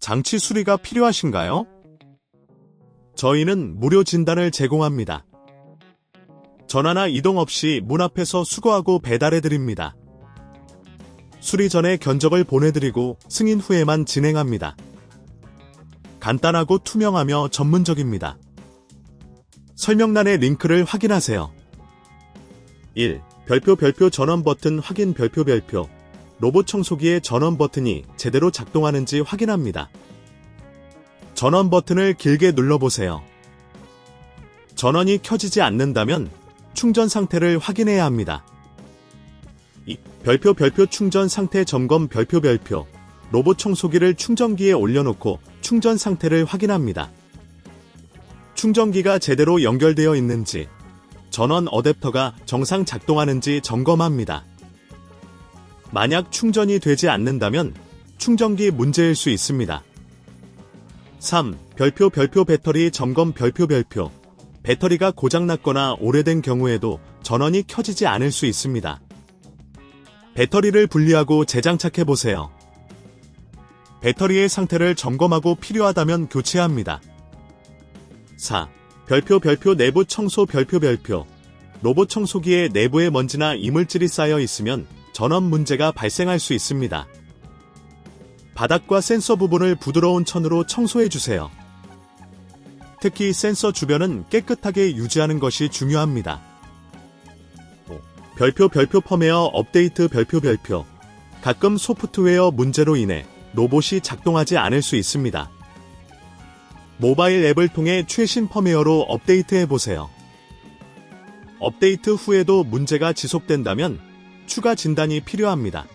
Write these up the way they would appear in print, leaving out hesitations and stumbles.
장치 수리가 필요하신가요? 저희는 무료 진단을 제공합니다. 전화나 이동 없이 문 앞에서 수거하고 배달해드립니다. 수리 전에 견적을 보내드리고 승인 후에만 진행합니다. 간단하고 투명하며 전문적입니다. 설명란의 링크를 확인하세요. 1. 별표 전원 버튼 확인 별표 로봇 청소기의 전원 버튼이 제대로 작동하는지 확인합니다. 전원 버튼을 길게 눌러보세요. 전원이 켜지지 않는다면 충전 상태를 확인해야 합니다. 2. 별표 충전 상태 점검 별표 로봇 청소기를 충전기에 올려놓고 충전 상태를 확인합니다. 충전기가 제대로 연결되어 있는지, 전원 어댑터가 정상 작동하는지 점검합니다. 만약 충전이 되지 않는다면 충전기 문제일 수 있습니다. 3. 별표 배터리 점검 별표 배터리가 고장났거나 오래된 경우에도 전원이 켜지지 않을 수 있습니다. 배터리를 분리하고 재장착해보세요. 배터리의 상태를 점검하고 필요하다면 교체합니다. 4. 별표 내부 청소 별표 로봇 청소기의 내부에 먼지나 이물질이 쌓여 있으면 전원 문제가 발생할 수 있습니다. 바닥과 센서 부분을 부드러운 천으로 청소해주세요. 특히 센서 주변은 깨끗하게 유지하는 것이 중요합니다. 5. 별표 펌웨어 업데이트 별표 가끔 소프트웨어 문제로 인해 로봇이 작동하지 않을 수 있습니다. 모바일 앱을 통해 최신 펌웨어로 업데이트해보세요. 업데이트 후에도 문제가 지속된다면 추가 진단이 필요합니다.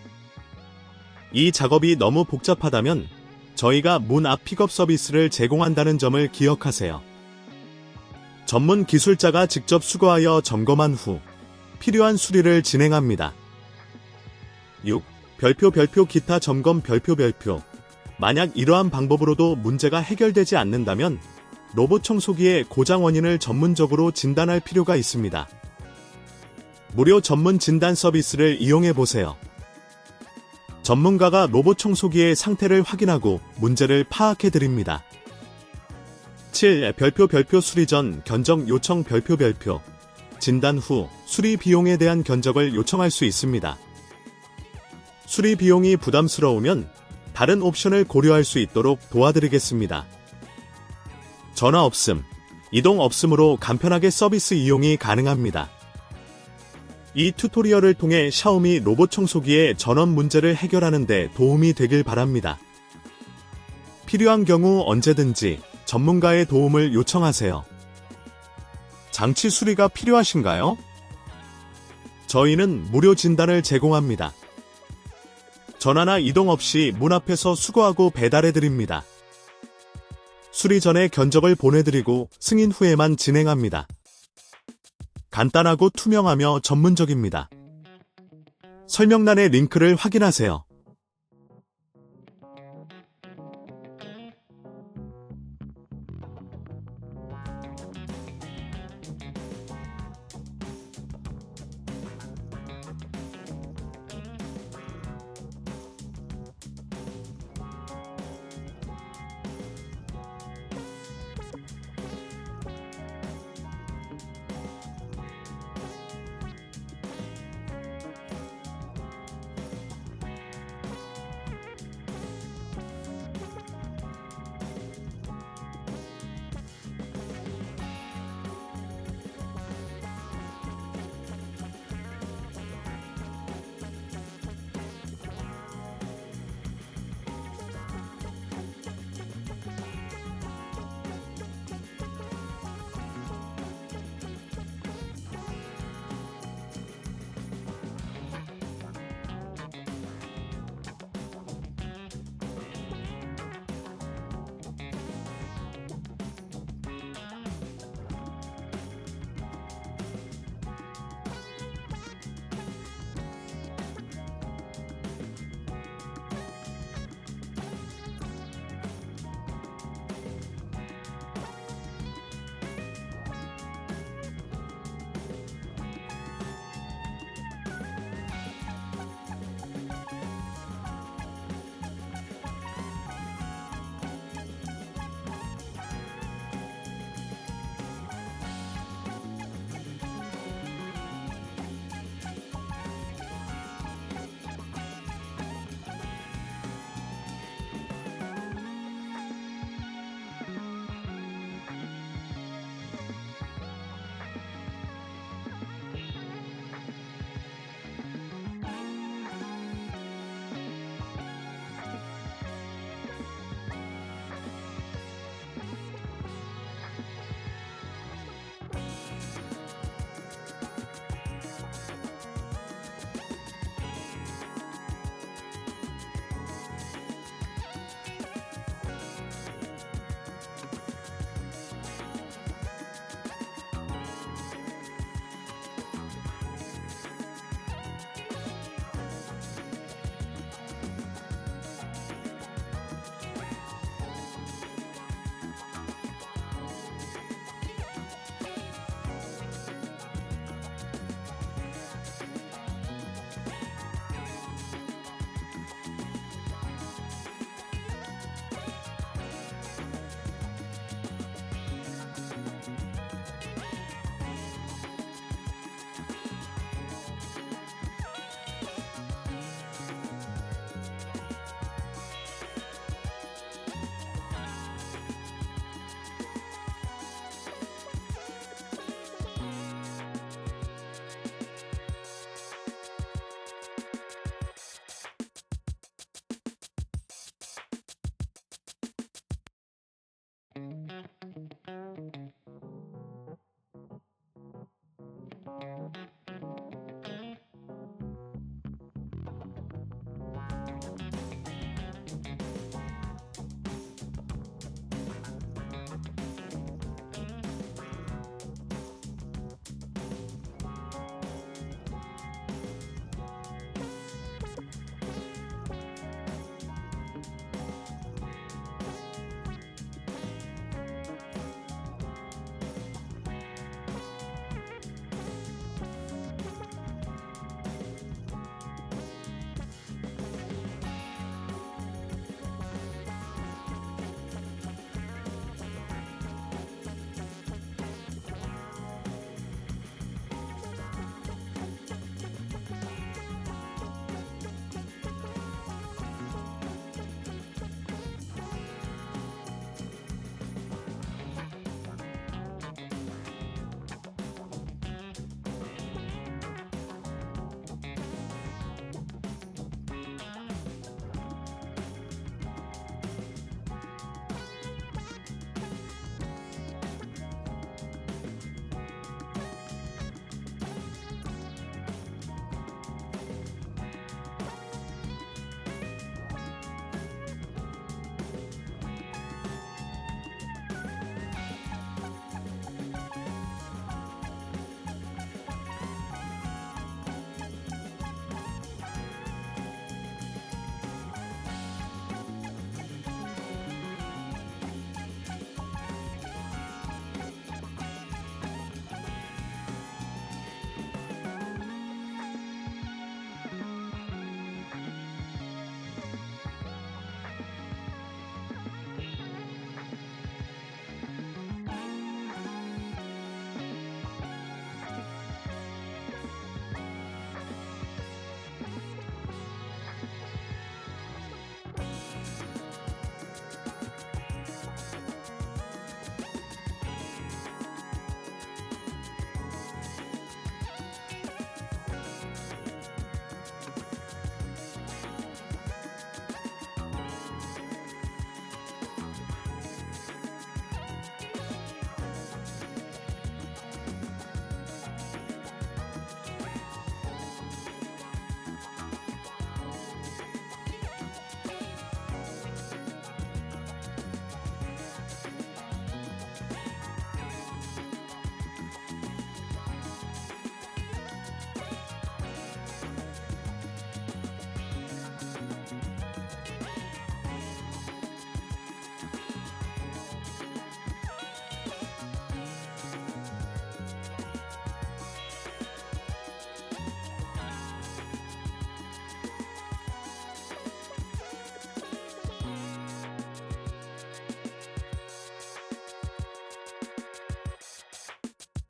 이 작업이 너무 복잡하다면 저희가 문 앞 픽업 서비스를 제공한다는 점을 기억하세요. 전문 기술자가 직접 수거하여 점검한 후 필요한 수리를 진행합니다. 6. 별표 기타 점검 별표 만약 이러한 방법으로도 문제가 해결되지 않는다면 로봇 청소기의 고장 원인을 전문적으로 진단할 필요가 있습니다. 무료 전문 진단 서비스를 이용해보세요. 전문가가 로봇 청소기의 상태를 확인하고 문제를 파악해드립니다. 7. 별표 수리 전 견적 요청 별표 진단 후 수리 비용에 대한 견적을 요청할 수 있습니다. 수리 비용이 부담스러우면 다른 옵션을 고려할 수 있도록 도와드리겠습니다. 전화 없음, 이동 없음으로 간편하게 서비스 이용이 가능합니다. 이 튜토리얼을 통해 샤오미 로봇 청소기의 전원 문제를 해결하는 데 도움이 되길 바랍니다. 필요한 경우 언제든지 전문가의 도움을 요청하세요. 장치 수리가 필요하신가요? 저희는 무료 진단을 제공합니다. 전화나 이동 없이 문 앞에서 수거하고 배달해드립니다. 수리 전에 견적을 보내드리고 승인 후에만 진행합니다. 간단하고 투명하며 전문적입니다. 설명란의 링크를 확인하세요.